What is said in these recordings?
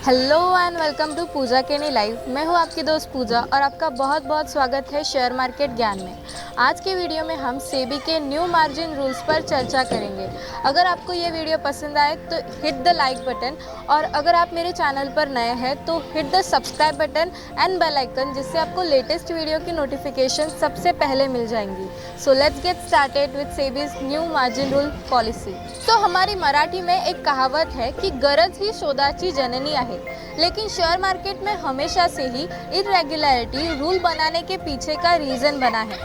Hello and welcome to पूजा केनी live. मैं हूं आपकी दोस्त पूजा और आपका बहुत बहुत स्वागत है शेयर मार्केट ज्ञान में। आज के वीडियो में हम सेबी के न्यू मार्जिन रूल्स पर चर्चा करेंगे। अगर आपको ये वीडियो पसंद आए तो हिट द लाइक बटन, और अगर आप मेरे चैनल पर नए हैं तो hit the subscribe button and bell icon, जिससे आपको लेटेस्ट वीडियो की नोटिफिकेशन सबसे पहले मिल जाएंगी। So let's get started with SEBI's new margin rule policy. तो हमारी मराठी में एक कहावत है कि गरज ही शोधाची जननी आहे, लेकिन शेयर मार्केट में हमेशा से ही इरेगुलरिटी रूल बनाने के पीछे का रीज़न बना है।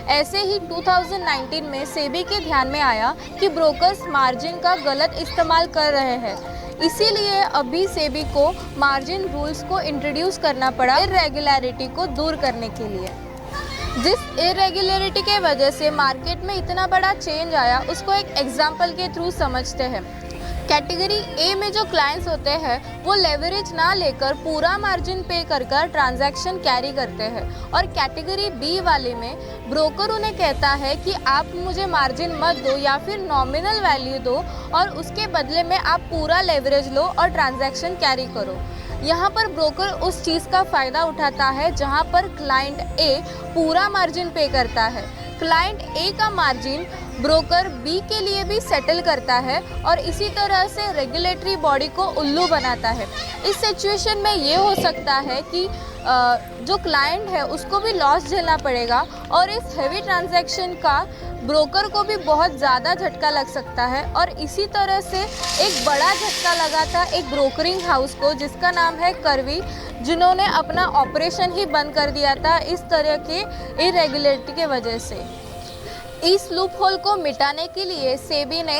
ऐसे ही 2019 में सेबी के ध्यान में आया कि ब्रोकर्स मार्जिन का गलत इस्तेमाल कर रहे हैं। इसीलिए अभी सेबी को मार्जिन रूल्स को इंट्रोड्यूस करना पड़ा इरेगुलरिटी को दूर करने के लिए। जिस इरेगुलरिटी के वजह से मार्केट में इतना बड़ा चेंज आया, उसको एक एग्जाम्पल के थ्रू समझते हैं। कैटेगरी ए में जो क्लाइंट्स होते हैं वो लेवरेज ना लेकर पूरा मार्जिन पे कर ट्रांजैक्शन कैरी करते हैं, और कैटेगरी बी वाले में ब्रोकर उन्हें कहता है कि आप मुझे मार्जिन मत दो या फिर नॉमिनल वैल्यू दो, और उसके बदले में आप पूरा लेवरेज लो और ट्रांजैक्शन कैरी करो। यहाँ पर ब्रोकर उस चीज़ का फ़ायदा उठाता है जहाँ पर क्लाइंट ए पूरा मार्जिन पे करता है। क्लाइंट ए का मार्जिन ब्रोकर बी के लिए भी सेटल करता है और इसी तरह से रेगुलेटरी बॉडी को उल्लू बनाता है। इस सिचुएशन में ये हो सकता है कि जो क्लाइंट है उसको भी लॉस झेलना पड़ेगा, और इस हैवी ट्रांजैक्शन का ब्रोकर को भी बहुत ज़्यादा झटका लग सकता है। और इसी तरह से एक बड़ा झटका लगा था एक ब्रोकरिंग हाउस को, जिसका नाम है करवी, जिन्होंने अपना ऑपरेशन ही बंद कर दिया था इस तरह के इरेगुलरिटी के वजह से। इस लूप होल को मिटाने के लिए सेबी ने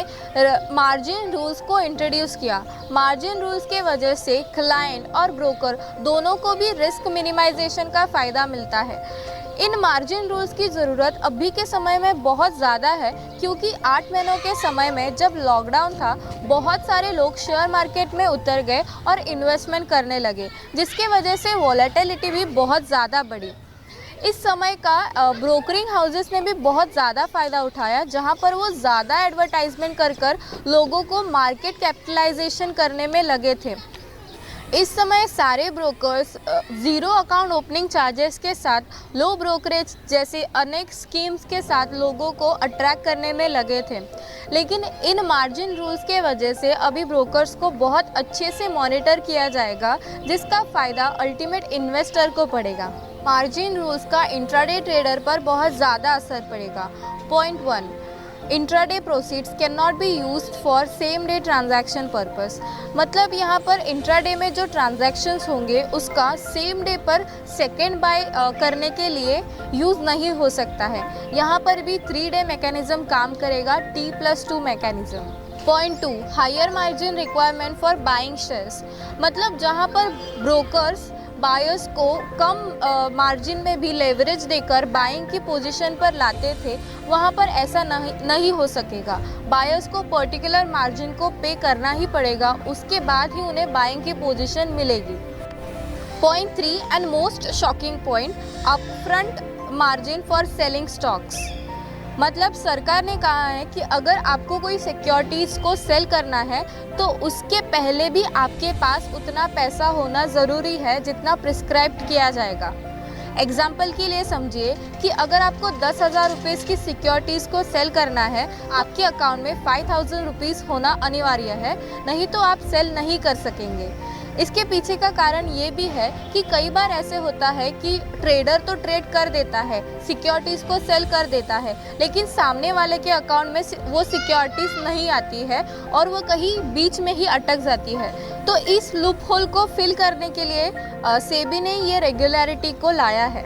मार्जिन रूल्स को इंट्रोड्यूस किया। मार्जिन रूल्स के वजह से क्लाइंट और ब्रोकर दोनों को भी रिस्क मिनिमाइजेशन का फ़ायदा मिलता है। इन मार्जिन रूल्स की ज़रूरत अभी के समय में बहुत ज़्यादा है, क्योंकि 8 महीनों के समय में जब लॉकडाउन था, बहुत सारे लोग शेयर मार्केट में उतर गए और इन्वेस्टमेंट करने लगे, जिसके वजह से वॉलेटिलिटी भी बहुत ज़्यादा बढ़ी। इस समय का ब्रोकरिंग हाउसेस ने भी बहुत ज़्यादा फ़ायदा उठाया, जहां पर वो ज़्यादा एडवर्टाइजमेंट कर लोगों को मार्केट कैपिटलाइजेशन करने में लगे थे। इस समय सारे brokers zero account opening charges के साथ लो ब्रोकरेज जैसे अनेक स्कीम्स के साथ लोगों को अट्रैक्ट करने में लगे थे। लेकिन इन मार्जिन रूल्स के वजह से अभी ब्रोकर्स को बहुत अच्छे से मॉनिटर किया जाएगा, जिसका फ़ायदा अल्टीमेट इन्वेस्टर को पड़ेगा। मार्जिन रूल्स का इंट्राडे ट्रेडर पर बहुत ज़्यादा असर पड़ेगा। Point 1, intraday proceeds can not be used for same day transaction purpose. मतलब यहाँ पर इंट्राडे में जो ट्रांजैक्शंस होंगे उसका सेम डे पर सेकेंड बाय करने के लिए यूज़ नहीं हो सकता है। यहाँ पर भी 3 डे मैकेनिज्म काम करेगा, T+2 mechanism. Point 2, higher margin requirement for buying shares. मतलब जहाँ पर ब्रोकर्स बायर्स को कम मार्जिन में भी लेवरेज देकर बाइंग की पोजीशन पर लाते थे, वहाँ पर ऐसा नहीं हो सकेगा। बायर्स को पर्टिकुलर मार्जिन को पे करना ही पड़ेगा, उसके बाद ही उन्हें बाइंग की पोजीशन मिलेगी। Point 3 and most shocking point, upfront margin for selling stocks. मतलब सरकार ने कहा है कि अगर आपको कोई सिक्योरिटीज़ को सेल करना है तो उसके पहले भी आपके पास उतना पैसा होना ज़रूरी है जितना प्रिस्क्राइब किया जाएगा। एग्जाम्पल के लिए समझिए कि अगर आपको 10,000 रुपीज़ की सिक्योरिटीज़ को सेल करना है, आपके अकाउंट में 5,000 रुपीज़ होना अनिवार्य है, नहीं तो आप सेल नहीं कर सकेंगे। इसके पीछे का कारण ये भी है कि कई बार ऐसे होता है कि ट्रेडर तो ट्रेड कर देता है, सिक्योरिटीज़ को सेल कर देता है, लेकिन सामने वाले के अकाउंट में वो सिक्योरिटीज़ नहीं आती है और वो कहीं बीच में ही अटक जाती है। तो इस लूप होल को फिल करने के लिए सेबी ने ये रेगुलरिटी को लाया है।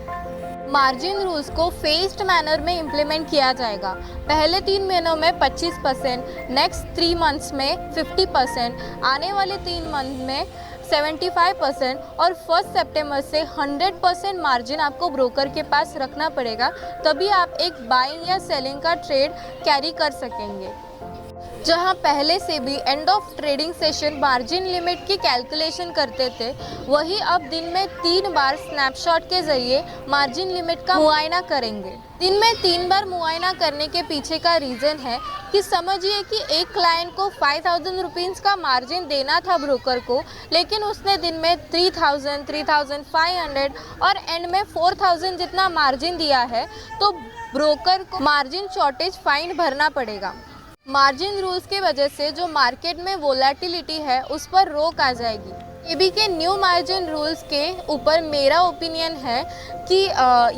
मार्जिन रूल्स को फेस्ड मैनर में इम्प्लीमेंट किया जाएगा। पहले 3 महीनों में 25%, नेक्स्ट 3 मंथ्स में 50%, आने वाले 3 मंथ में 75% और 1 सितंबर से 100% मार्जिन आपको ब्रोकर के पास रखना पड़ेगा, तभी आप एक बाइंग या सेलिंग का ट्रेड कैरी कर सकेंगे। जहां पहले से भी end of trading session margin limit की कैलकुलेशन करते थे, वही अब दिन में 3 बार स्नैपशॉट के जरिए मार्जिन लिमिट का मुआयना करेंगे। दिन में 3 बार मुआयना करने के पीछे का रीज़न है कि समझिए कि एक क्लाइंट को 5000 रुपीज़ का मार्जिन देना था ब्रोकर को, लेकिन उसने दिन में 3000, 3500 और एंड में 4000 जितना मार्जिन दिया है, तो ब्रोकर को मार्जिन शॉर्टेज फाइन भरना पड़ेगा। मार्जिन रूल्स की वजह से जो मार्केट में वोलेटिलिटी है उस पर रोक आ जाएगी। सेबी के न्यू मार्जिन रूल्स के ऊपर मेरा ओपिनियन है कि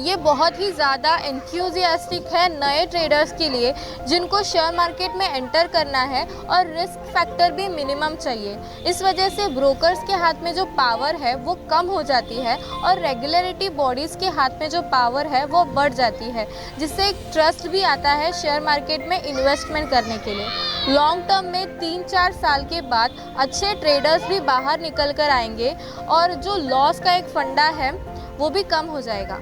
ये बहुत ही ज़्यादा एंथुसियास्टिक है नए ट्रेडर्स के लिए जिनको शेयर मार्केट में एंटर करना है और रिस्क फैक्टर भी मिनिमम चाहिए। इस वजह से ब्रोकर्स के हाथ में जो पावर है वो कम हो जाती है और रेगुलेटरी बॉडीज़ के हाथ में जो पावर है वो बढ़ जाती है, जिससे एक ट्रस्ट भी आता है शेयर मार्केट में इन्वेस्टमेंट करने के लिए। लॉन्ग टर्म में 3-4 साल के बाद अच्छे ट्रेडर्स भी बाहर निकल कर आएंगे और जो लॉस का एक फंडा है वो भी कम हो जाएगा।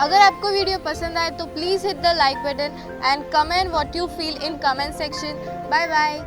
अगर आपको वीडियो पसंद आए तो please hit the like button and comment what you feel in comment section. Bye bye.